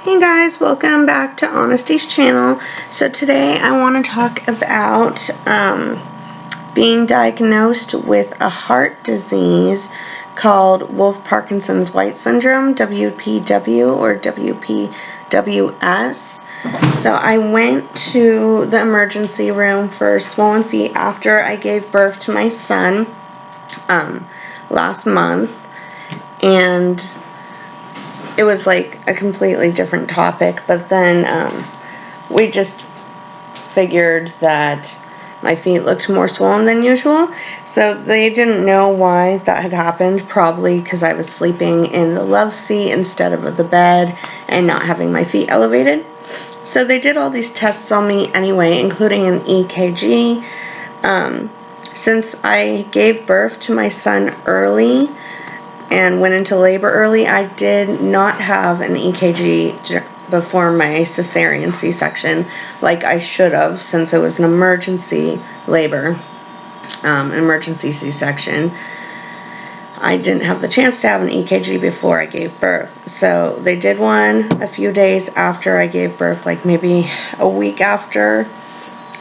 Hey guys, welcome back to Honesty's channel. So today I want to talk about being diagnosed with a heart disease called Wolf-Parkinson's White Syndrome, WPW or WPWS. So I went to the emergency room for swollen feet after I gave birth to my son last month, and it was like a completely different topic, but then we just figured that my feet looked more swollen than usual. So they didn't know why that had happened, probably because I was sleeping in the love seat instead of the bed and not having my feet elevated. So they did all these tests on me anyway, including an EKG. Since I gave birth to my son early and went into labor early, I did not have an EKG before my cesarean C-section like I should have, since it was an emergency labor, emergency C-section. I didn't have the chance to have an EKG before I gave birth. So they did one a few days after I gave birth, like maybe a week after,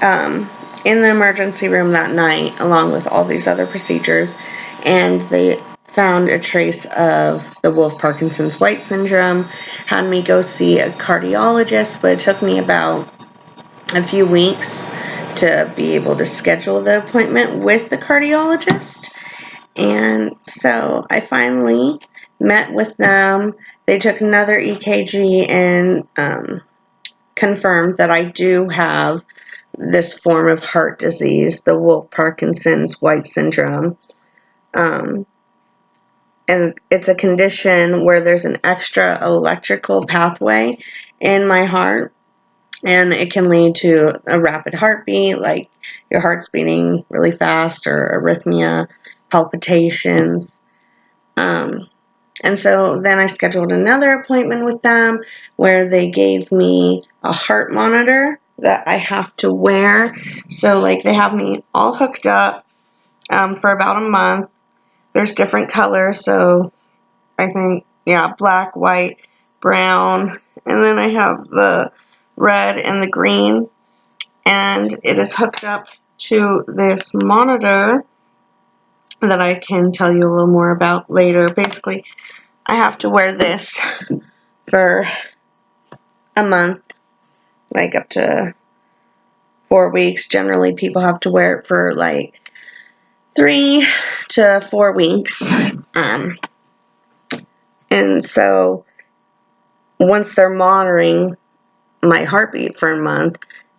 in the emergency room that night, along with all these other procedures, and they found a trace of the Wolf-Parkinson's White Syndrome, had me go see a cardiologist, but it took me about a few weeks to be able to schedule the appointment with the cardiologist. And so I finally met with them. They took another EKG and confirmed that I do have this form of heart disease, the Wolf-Parkinson's White Syndrome. And it's a condition where there's an extra electrical pathway in my heart, and it can lead to a rapid heartbeat, like your heart's beating really fast, or arrhythmia, palpitations. And so then I scheduled another appointment with them where they gave me a heart monitor that I have to wear. So like they have me all hooked up for about a month. There's different colors, so I think, yeah, black, white, brown, and then I have the red and the green, and it is hooked up to this monitor that I can tell you a little more about later. Basically, I have to wear this for a month, like up to 4 weeks. Generally, people have to wear it for like 3 to 4 weeks. And so once they're monitoring my heartbeat for a month,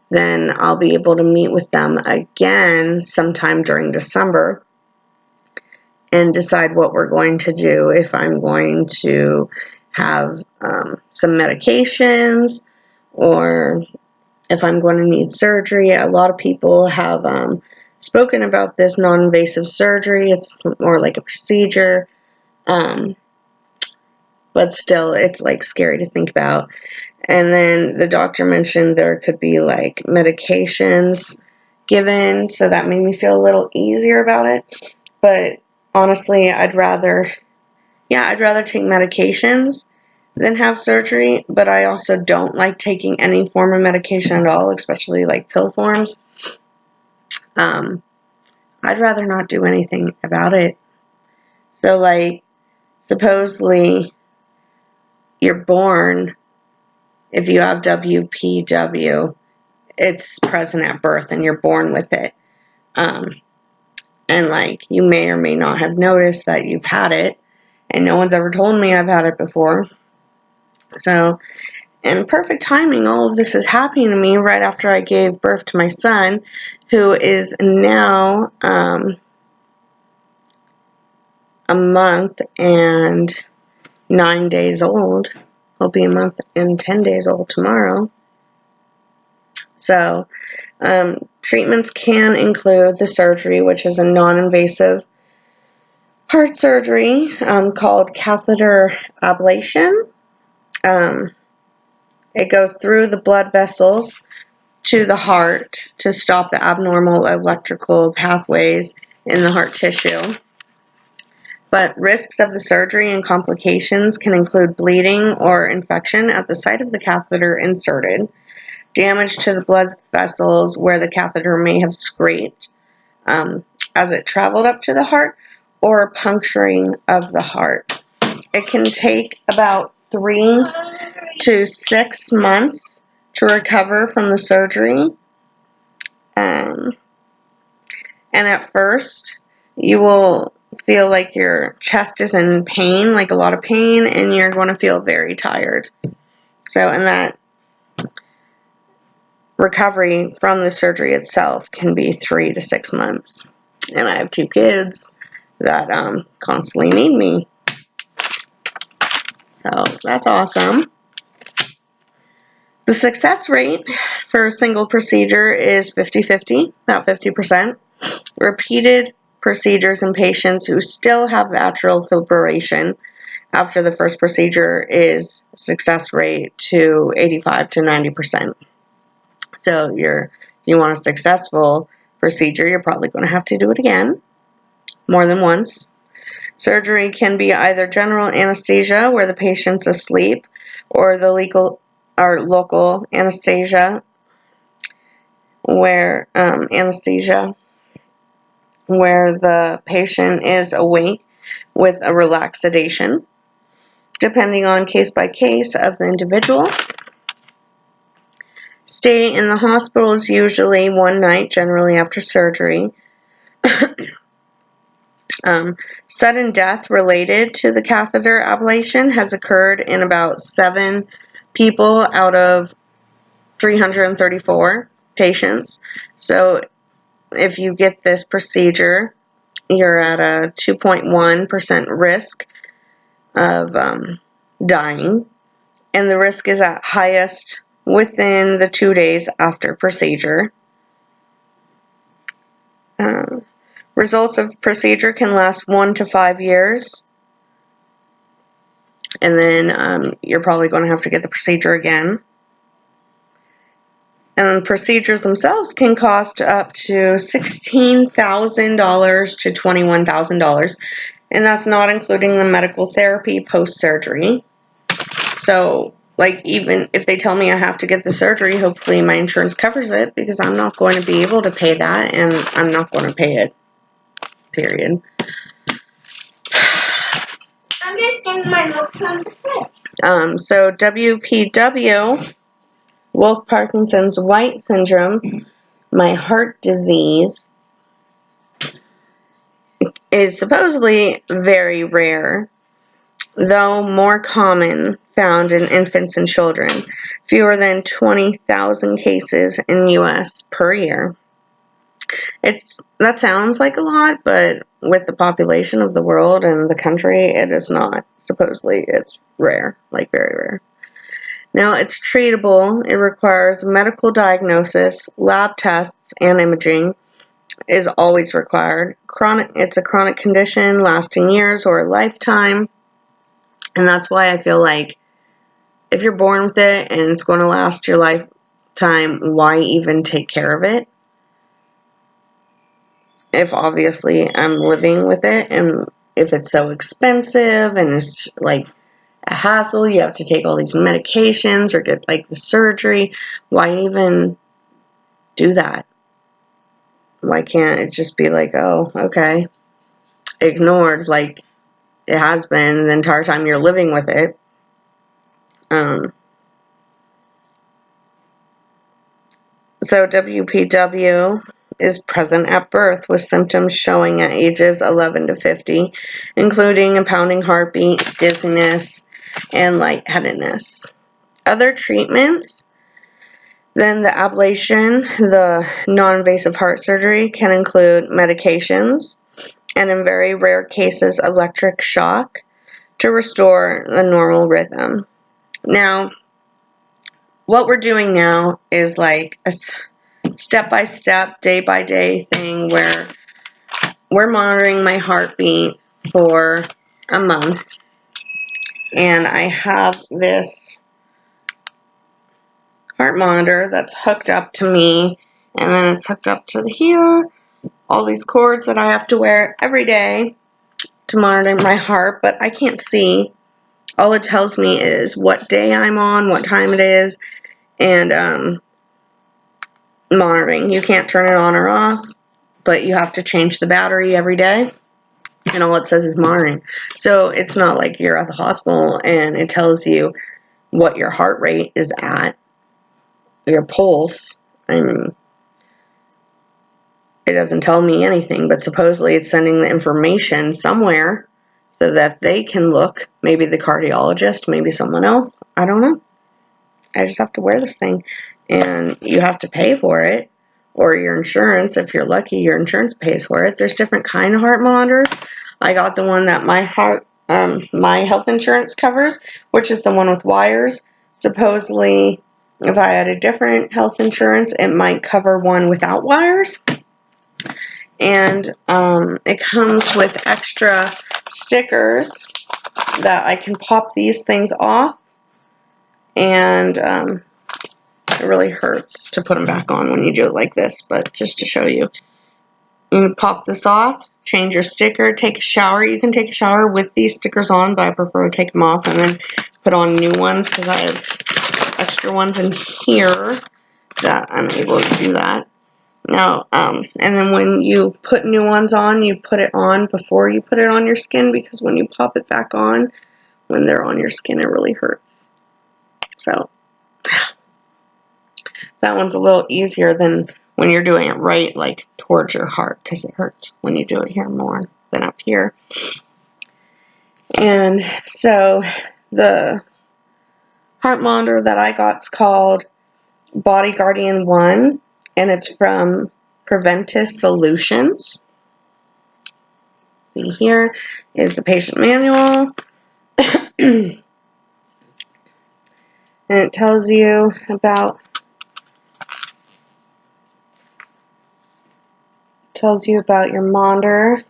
then I'll be able to meet with them again sometime during December and decide what we're going to do, if I'm going to have some medications or if I'm going to need surgery. A lot of people have spoken about this non-invasive surgery. It's more like a procedure. But still, it's like scary to think about. And then the doctor mentioned there could be like medications given, so that made me feel a little easier about it. But honestly, I'd rather take medications than have surgery, but I also don't like taking any form of medication at all, especially like pill forms. I'd rather not do anything about it. So like, supposedly you're born, if you have WPW, it's present at birth and you're born with it. And like, you may or may not have noticed that you've had it, and no one's ever told me I've had it before. So, in perfect timing, all of this is happening to me right after I gave birth to my son, who is now a month and 9 days old. He'll be a month and 10 days old tomorrow. So, treatments can include the surgery, which is a non-invasive heart surgery called catheter ablation. It goes through the blood vessels to the heart to stop the abnormal electrical pathways in the heart tissue. But risks of the surgery and complications can include bleeding or infection at the site of the catheter inserted, damage to the blood vessels where the catheter may have scraped as it traveled up to the heart, or puncturing of the heart. It can take about 3 to 6 months to recover from the surgery. And at first, you will feel like your chest is in pain, like a lot of pain, and you're going to feel very tired. So, and that recovery from the surgery itself can be 3 to 6 months. And I have 2 kids that constantly need me. So that's awesome. The success rate for a single procedure is 50-50, about 50%. Repeated procedures in patients who still have the atrial fibrillation after the first procedure is success rate to 85 to 90%. So if you want a successful procedure, you're probably going to have to do it again more than once. Surgery can be either general anesthesia, where the patient's asleep, or the local anesthesia, where the patient is awake with a relaxed sedation, depending on case by case of the individual. Stay in the hospital is usually 1 night, generally after surgery. Sudden death related to the catheter ablation has occurred in about 7 people out of 334 patients. So if you get this procedure, you're at a 2.1% risk of dying, and the risk is at highest within the 2 days after procedure. Results of the procedure can last 1 to 5 years, and then you're probably going to have to get the procedure again. And procedures themselves can cost up to $16,000 to $21,000, and that's not including the medical therapy post-surgery. So, like, even if they tell me I have to get the surgery, hopefully my insurance covers it, because I'm not going to be able to pay that, and I'm not going to pay it, period. I'm just getting my milk from the fridge. So WPW, Wolf-Parkinson's White Syndrome, my heart disease, is supposedly very rare, though more common, found in infants and children. Fewer than 20,000 cases in U.S. per year. That sounds like a lot, but with the population of the world and the country, it is not. Supposedly, it's rare, like very rare. Now, it's treatable. It requires medical diagnosis, lab tests, and imaging is always required. It's a chronic condition lasting years or a lifetime. And that's why I feel like if you're born with it and it's going to last your lifetime, why even take care of it? If obviously I'm living with it, and if it's so expensive and it's like a hassle, you have to take all these medications or get like the surgery, why even do that? Why can't it just be like, oh, okay, ignored like it has been the entire time you're living with it? So WPW is present at birth with symptoms showing at ages 11 to 50, including a pounding heartbeat, dizziness, and lightheadedness. Other treatments than the ablation, the non-invasive heart surgery, can include medications, and in very rare cases, electric shock to restore the normal rhythm. Now, what we're doing now is like a step-by-step, day-by-day thing where we're monitoring my heartbeat for a month, and I have this heart monitor that's hooked up to me, and then it's hooked up to here, all these cords that I have to wear every day, to monitor my heart, but I can't see. All it tells me is what day I'm on, what time it is, and monitoring. You can't turn it on or off, but you have to change the battery every day, and all it says is monitoring. So it's not like you're at the hospital and it tells you what your heart rate is at, your pulse. I mean, it doesn't tell me anything, but supposedly it's sending the information somewhere so that they can look, maybe the cardiologist, maybe someone else. I don't know. I just have to wear this thing, and you have to pay for it, or your insurance, if you're lucky, your insurance pays for it. There's different kind of heart monitors. I got the one that my health insurance covers, which is the one with wires. Supposedly, if I had a different health insurance, it might cover one without wires. And it comes with extra stickers that I can pop these things off, and it really hurts to put them back on when you do it like this, but just to show you. You pop this off, change your sticker, take a shower. You can take a shower with these stickers on, but I prefer to take them off and then put on new ones because I have extra ones in here that I'm able to do that. Now, and then when you put new ones on, you put it on before you put it on your skin, because when you pop it back on, when they're on your skin, it really hurts. So that one's a little easier than when you're doing it right, like towards your heart, because it hurts when you do it here more than up here. And so the heart monitor that I got is called Body Guardian 1, and it's from Preventus Solutions. See, here is the patient manual. And it tells you about your monitor. It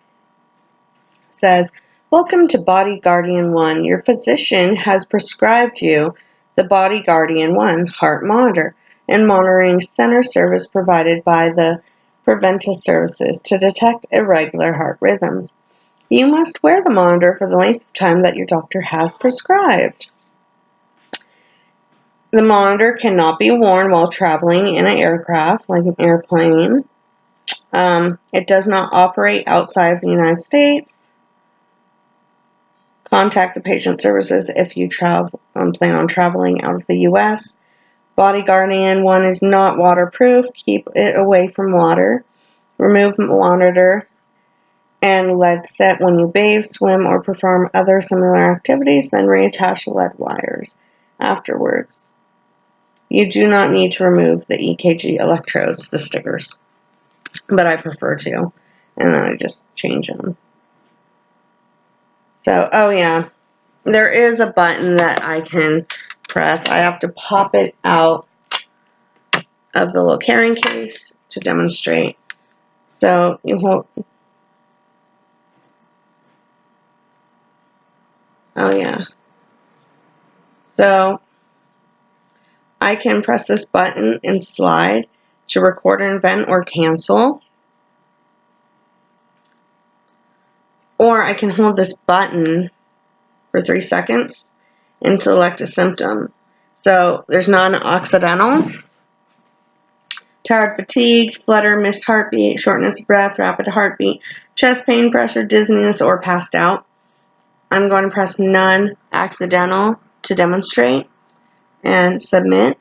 says, "Welcome to Body Guardian 1. Your physician has prescribed you the Body Guardian 1 heart monitor and monitoring center service provided by the Preventus Services to detect irregular heart rhythms. You must wear the monitor for the length of time that your doctor has prescribed. The monitor cannot be worn while traveling in an aircraft, like an airplane. It does not operate outside of the United States. Contact the patient services if you plan on traveling out of the U.S. Body Guardian 1 is not waterproof. Keep it away from water. Remove monitor and lead set when you bathe, swim, or perform other similar activities, then reattach the lead wires afterwards. You do not need to remove the EKG electrodes, the stickers, but I prefer to, and then I just change them. So, oh yeah, there is a button that I can press. I have to pop it out of the little carrying case to demonstrate. So you hold. Oh yeah. So I can press this button and slide to record an event or cancel. Or I can hold this button for 3 seconds and select a symptom. So there's non-occidental, tired, fatigue, flutter, missed heartbeat, shortness of breath, rapid heartbeat, chest pain, pressure, dizziness, or passed out. I'm going to press non-accidental to demonstrate and submit.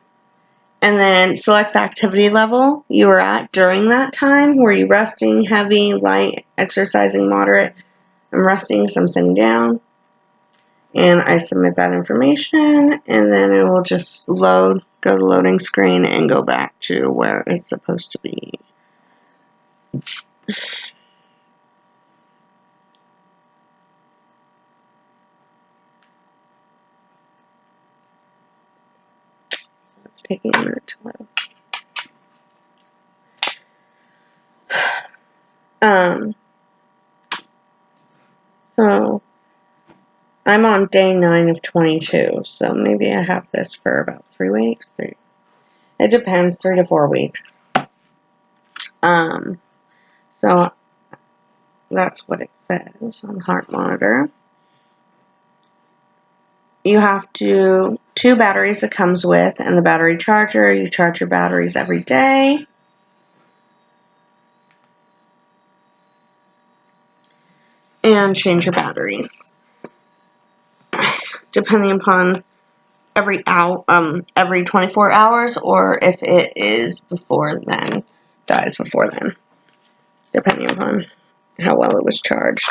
And then select the activity level you were at during that time. Were you resting, heavy, light, exercising, moderate? I'm resting, so I'm sitting down. And I submit that information, and then it will just load, go to loading screen, and go back to where it's supposed to be. So it's taking a minute to load. So I'm on day 9 of 22, so maybe I have this for about 3 weeks. It depends, 3 to 4 weeks. So That's what it says on the heart monitor. You have two batteries it comes with, and the battery charger. You charge your batteries every day. And change your batteries. Depending upon every 24 hours, or if it is before then, dies before then. Depending upon how well it was charged.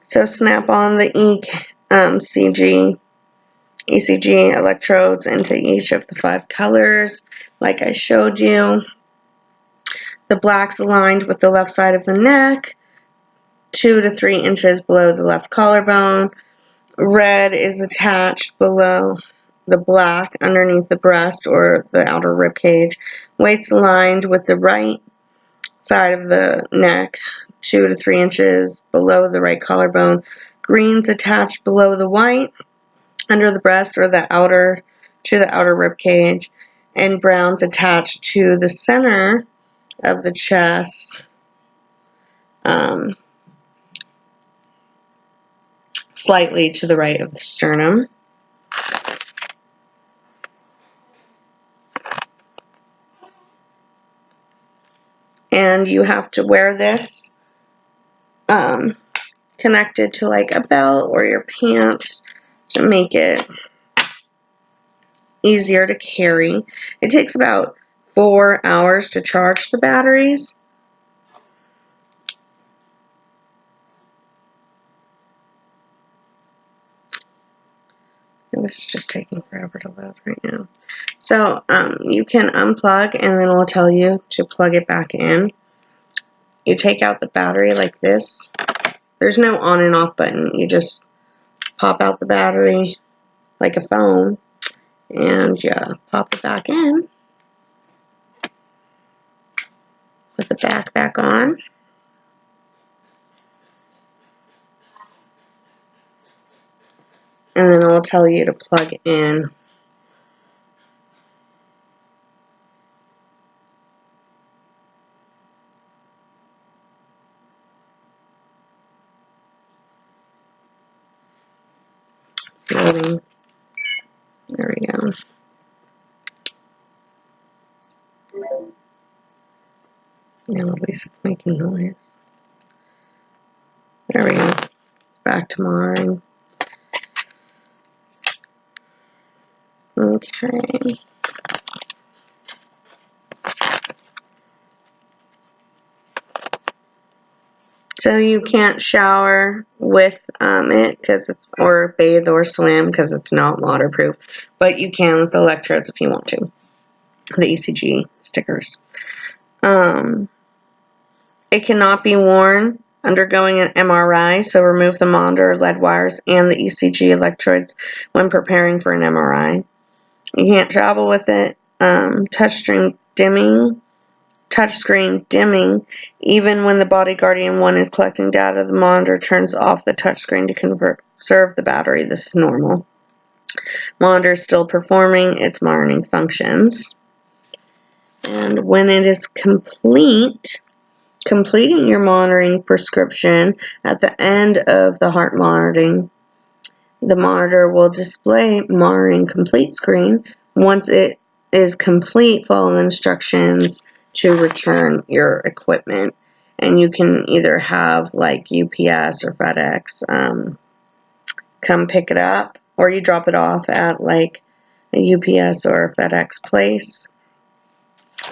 So snap on the ECG electrodes into each of the 5 colors, like I showed you. The black's aligned with the left side of the neck, 2 to 3 inches below the left collarbone. Red is attached below the black underneath the breast or the outer rib cage. White's aligned with the right side of the neck, 2 to 3 inches below the right collarbone. Green's attached below the white, under the breast or the outer rib cage, and brown's attached to the center of the chest, slightly to the right of the sternum. And you have to wear this connected to like a belt or your pants to make it easier to carry. It takes about 4 hours to charge the batteries. And this is just taking forever to load right now. So you can unplug, and then it'll tell you to plug it back in. You take out the battery like this. There's no on and off button. You just pop out the battery like a phone, and you pop it back in. Put the back on. And then it'll tell you to plug in. Loading. There we go. Now at least it's making noise. There we go. Back to monitoring. Okay. So you can't shower with it or bathe or swim because it's not waterproof, but you can with the electrodes if you want to. The ECG stickers. It cannot be worn undergoing an MRI, so remove the monitor, lead wires, and the ECG electrodes when preparing for an MRI. You can't travel with it. Touchscreen dimming, even when the Body Guardian 1 is collecting data, the monitor turns off the touchscreen to conserve the battery. This is normal. Monitor is still performing its monitoring functions. And when it is completing your monitoring prescription at the end of the heart monitoring, the monitor will display monitoring complete screen. Once it is complete, follow the instructions to return your equipment. And you can either have like UPS or FedEx come pick it up, or you drop it off at like a UPS or a FedEx place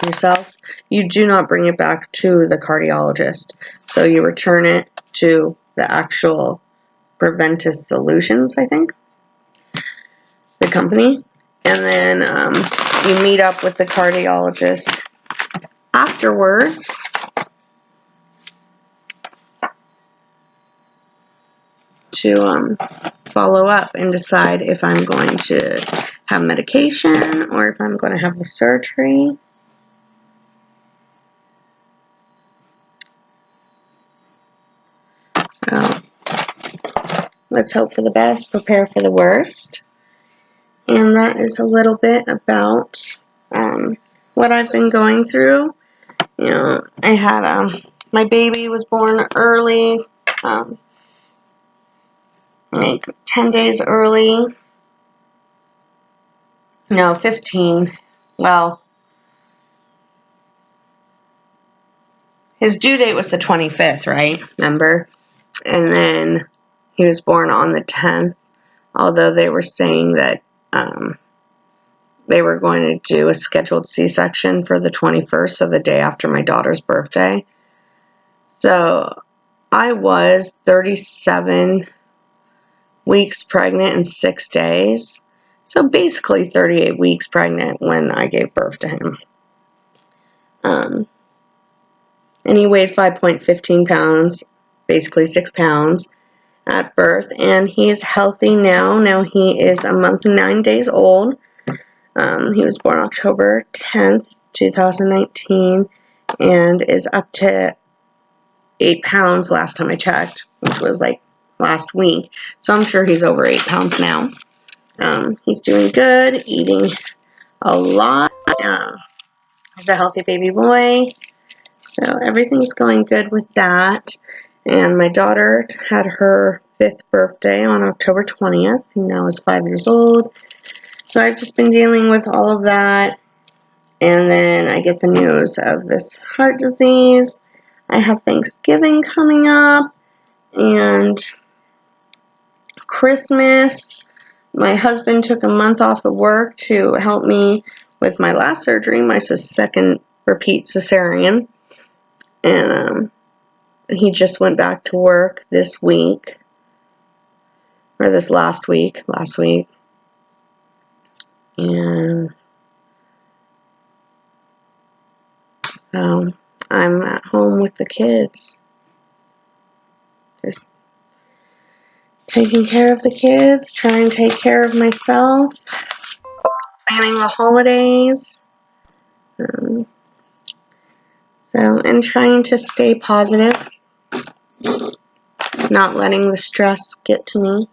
yourself. You do not bring it back to the cardiologist. So you return it to the actual Preventus Solutions, I think, the company. And then you meet up with the cardiologist afterwards to follow up and decide if I'm going to have medication or if I'm going to have the surgery. So let's hope for the best, prepare for the worst. And that is a little bit about what I've been going through. You know, I had my baby was born early, like 10 days early. No, 15. Well, his due date was the 25th, right? Remember? And then he was born on the 10th, although they were saying that they were going to do a scheduled C-section for the 21st, so the day after my daughter's birthday. So I was 37 weeks pregnant and 6 days. So basically 38 weeks pregnant when I gave birth to him. And he weighed 5.15 pounds, basically 6 pounds at birth. And he's healthy now. Now he is a month and 9 days old. He was born October 10th, 2019, and is up to 8 pounds last time I checked, which was like last week. So I'm sure he's over 8 pounds now. He's doing good, eating a lot. He's a healthy baby boy. So everything's going good with that. And my daughter had her 5th birthday on October 20th, and now is 5 years old. So I've just been dealing with all of that. And then I get the news of this heart disease. I have Thanksgiving coming up and Christmas. My husband took a month off of work to help me with my last surgery, my second repeat cesarean. And he just went back to work this week. Or this last week. And so I'm at home with the kids. Just taking care of the kids, trying to take care of myself, planning the holidays. And trying to stay positive, not letting the stress get to me.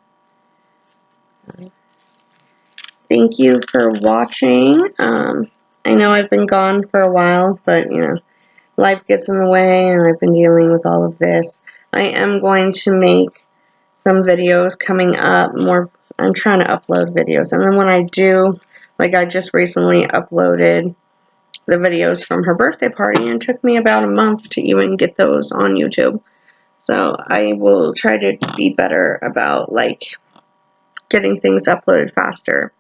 Thank you for watching. I know I've been gone for a while, but you know, life gets in the way and I've been dealing with all of this. I am going to make some videos coming up. I'm trying to upload videos, and then when I do, like I just recently uploaded the videos from her birthday party, and it took me about a month to even get those on YouTube. So I will try to be better about like getting things uploaded faster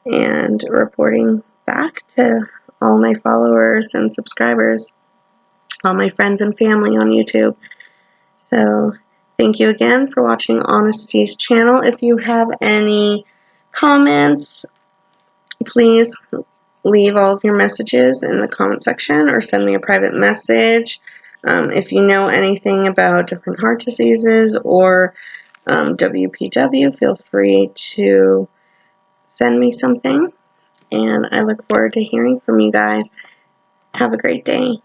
and reporting back to all my followers and subscribers, all my friends and family on YouTube. So thank you again for watching Honesty's channel. If you have any comments, please leave all of your messages in the comment section or send me a private message. If you know anything about different heart diseases or WPW, feel free to send me something. And I look forward to hearing from you guys. Have a great day.